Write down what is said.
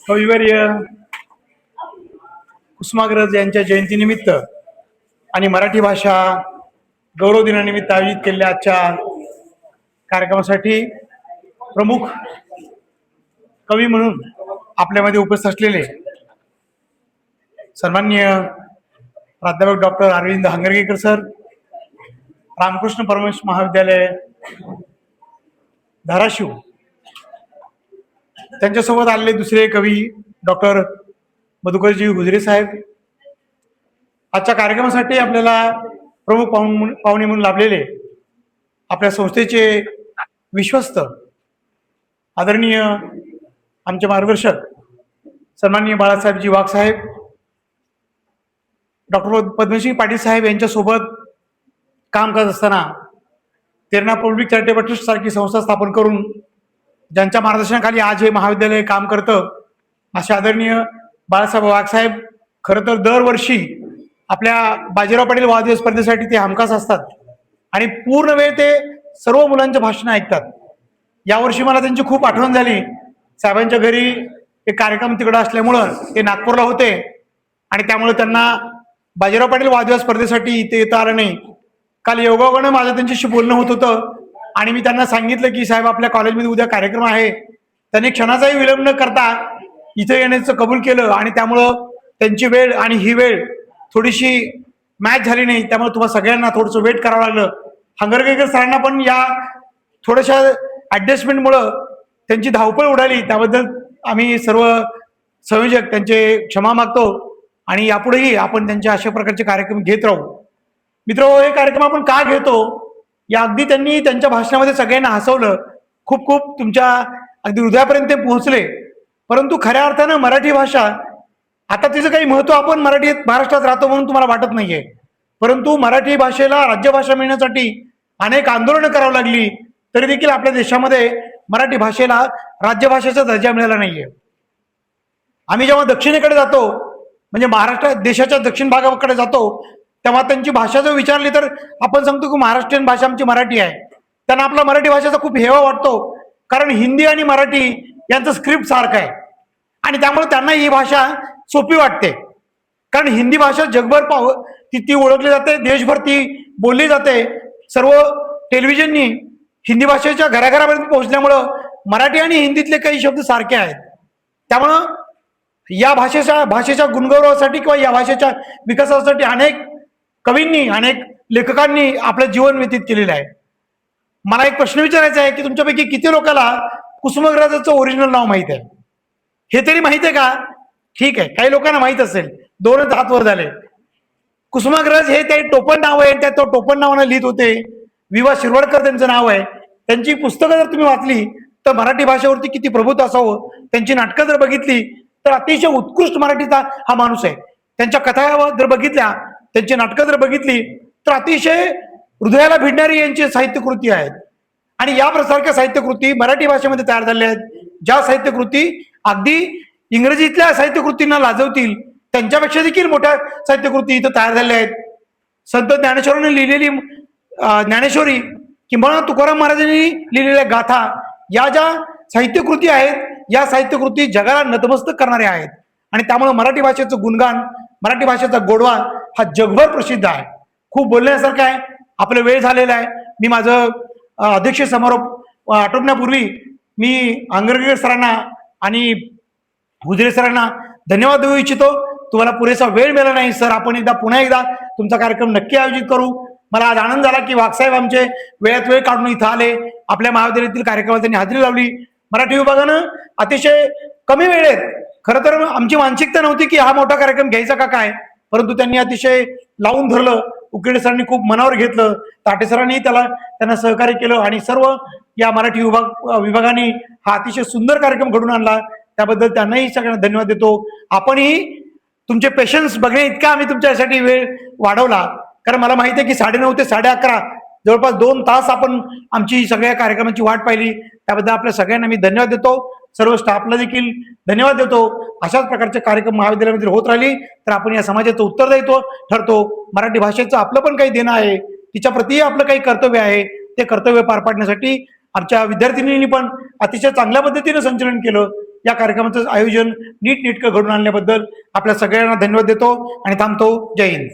कविवर्य कुसुमाग्रज यांच्या जयंतीनिमित्त आणि मराठी भाषा गौरव दिनानिमित्त आयोजित केलेल्या आजच्या कार्यक्रमासाठी प्रमुख कवी म्हणून आपल्यामध्ये उपस्थित असलेले सन्माननीय प्राध्यापक डॉक्टर अरविंद हंगरगेकर सर, रामकृष्ण परमहंस महाविद्यालय धाराशिव, त्यांच्यासोबत आलेले दुसरे कवी डॉक्टर मधुकरजी हुजरे साहेब, आजच्या कार्यक्रमासाठी आपल्याला प्रमुख पाहुणे म्हणून लाभलेले आपल्या संस्थेचे विश्वस्त आदरणीय आमचे मार्गदर्शक सन्माननीय बाळासाहेबजी वाघ साहेब, डॉक्टर पद्मश्री पाटील साहेब यांच्यासोबत काम करत असताना तेरणा पब्लिक चॅरिटेबल ट्रस्ट सारखी संस्था स्थापन करून ज्यांच्या मार्गदर्शनाखाली आज हे महाविद्यालय काम करतं असे आदरणीय बाळासाहेब वाघ साहेब खरं तर दरवर्षी आपल्या बाजीराव पाटील वादविवाद स्पर्धेसाठी ते हमखास असतात आणि पूर्ण वेळ ते सर्व मुलांचे भाषण ऐकतात. यावर्षी मला त्यांची खूप आठवण झाली. साहेबांच्या घरी एक कार्यक्रम तिकडं असल्यामुळं ते नागपूरला होते आणि त्यामुळे त्यांना बाजीराव पाटील वादविवाद स्पर्धेसाठी इथे येता आलं नाही. काल योगायोगानं माझं त्यांच्याशी बोलणं होत होतं आणि मी त्यांना सांगितलं की साहेब आपल्या कॉलेजमध्ये उद्या कार्यक्रम आहे. त्यांनी क्षणाचाही विलंब न करता इथे येण्याचं कबूल केलं आणि त्यामुळं त्यांची वेळ आणि ही वेळ थोडीशी मॅच झाली नाही. त्यामुळे तुम्हाला सगळ्यांना थोडंसं वेट करावं लागलं. हंगरगेकर सरांना पण या थोड्याशा ॲडजस्टमेंटमुळं त्यांची धावपळ उडाली. त्याबद्दल आम्ही सर्व संयोजक त्यांचे क्षमा मागतो आणि यापुढेही आपण त्यांच्या अशा प्रकारचे कार्यक्रम घेत राहू. मित्रहो, हे कार्यक्रम आपण का घेतो या अगदी त्यांनी त्यांच्या भाषणामध्ये सगळ्यांना हसवलं. खूप खूप तुमच्या अगदी हृदयापर्यंत ते पोहोचले. परंतु खऱ्या अर्थानं मराठी भाषा आता तिचं काही महत्त्व आपण महाराष्ट्रात राहतो म्हणून तुम्हाला वाटत नाहीये, परंतु मराठी भाषेला राज्यभाषा मिळण्यासाठी अनेक आंदोलनं करावी लागली तरी देखील आपल्या देशामध्ये मराठी भाषेला राज्यभाषेचा दर्जा मिळाला नाहीये. आम्ही जेव्हा दक्षिणेकडे जातो म्हणजे महाराष्ट्र देशाच्या दक्षिण भागाकडे जातो तेव्हा त्यांची भाषा जर विचारली तर आपण सांगतो की महाराष्ट्रीयन भाषा आमची मराठी आहे. त्यांना आपला मराठी भाषेचा खूप हेवा वाटतो कारण हिंदी आणि मराठी यांचं स्क्रिप्ट सारखं आहे आणि त्यामुळे त्यांना ही भाषा सोपी वाटते. कारण हिंदी भाषा जगभर ती ओळखली जाते, देशभर ती बोलली जाते. सर्व टेलिव्हिजननी हिंदी भाषेच्या घराघरापर्यंत पोहोचल्यामुळं मराठी आणि हिंदीतले काही शब्द सारखे आहेत. त्यामुळं या भाषेच्या गुणगौरवासाठी किंवा या भाषेच्या विकासासाठी अनेक कवींनी अनेक लेखकांनी आपलं जीवन व्यतीत केलेलं आहे. मला एक प्रश्न विचारायचा आहे की तुमच्यापैकी किती लोकांना कुसुमाग्रजाचं ओरिजिनल नाव माहित आहे? हे तरी माहित आहे का? ठीक आहे, काही लोकांना माहित असेल. 2च हात वर झाले. कुसुमाग्रज हे ते टोपण नाव आहे, त्या तो टोपण नावानं लिहित होते. विवा शिरवाडकर त्यांचं नाव आहे. त्यांची पुस्तकं जर तुम्ही वाचली तर मराठी भाषेवरती किती प्रभुत्व असावं. त्यांची नाटकं जर बघितली तर अतिशय उत्कृष्ट मराठीचा हा माणूस आहे. त्यांच्या कथा जर बघितल्या, त्यांची नाटकं जर बघितली तर अतिशय हृदयाला भिडणारी यांची साहित्यकृती आहेत. आणि यासारख्या साहित्यकृती मराठी भाषेमध्ये तयार झाल्या आहेत, ज्या साहित्यकृती अगदी इंग्रजीतल्या साहित्यकृतींना लाजवतील त्यांच्यापेक्षा देखील मोठ्या साहित्यकृती इथं तयार झाल्या आहेत. संत ज्ञानेश्वरांनी लिहिलेली ज्ञानेश्वरी किंवा तुकाराम महाराजांनी लिहिलेल्या गाथा या ज्या साहित्यकृती आहेत या साहित्यकृती जगाला नतमस्तक करणाऱ्या आहेत. आणि त्यामुळे मराठी भाषेचं गुणगान, मराठी भाषेचा गोडवा हा जगभर प्रसिद्ध आहे. खूप बोलण्यासारखं आहे. आपलं वेळ झालेला आहे. मी माझं अध्यक्ष समारोप आटोपण्यापूर्वी मी हंगरगेकर सरांना आणि हुजरे सरांना धन्यवाद देऊ इच्छितो. तुम्हाला पुरेसा वेळ मिळाला नाही सर, आपण पुन्हा एकदा तुमचा कार्यक्रम नक्की आयोजित करू. मला आज आनंद झाला की वाघसाहेब आमचे वेळात वेळ काढून इथं आले. आपल्या महाविद्यालयातील कार्यक्रमात त्यांनी हजेरी लावली. मराठी विभागानं अतिशय कमी वेळेत, खरं तर आमची मानसिकता नव्हती की हा मोठा कार्यक्रम घ्यायचा का काय, परंतु त्यांनी अतिशय लावून धरलं. उकेडे सरांनी खूप मनावर घेतलं, ताटे सरांनी त्यांना सहकार्य केलं आणि सर्व या मराठी विभागाने हा अतिशय सुंदर कार्यक्रम घडून आणला. त्याबद्दल त्यांनाही सगळ्यांना धन्यवाद देतो. आपणही तुमचे पेशन्स बघणे इतका आम्ही तुमच्यासाठी वेळ वाढवला, कारण मला माहिती आहे की 9:30 ते 11:30 जवळपास 2 तास आपण आमची सगळ्या कार्यक्रमाची वाट पाहिली. त्याबद्दल आपल्या सगळ्यांना मी धन्यवाद देतो. सर्व स्टाफला देखील धन्यवाद देतो. अशाच प्रकारचे कार्यक्रम महाविद्यालयामध्ये होत राहिली तर आपण या समाजाचं उत्तरदायित्व ठरतो. मराठी भाषेचं आपलं पण काही देणं आहे, तिच्या प्रति आपलं काही कर्तव्य आहे. ते कर्तव्य पार पाडण्यासाठी आमच्या विद्यार्थिनींनी पण अतिशय चांगल्या पद्धतीने संचलन केलं. या कार्यक्रमाचं आयोजन नीटनेटकं घडून आणल्याबद्दल आपल्या सगळ्यांना धन्यवाद देतो आणि थांबतो. जय हिंद.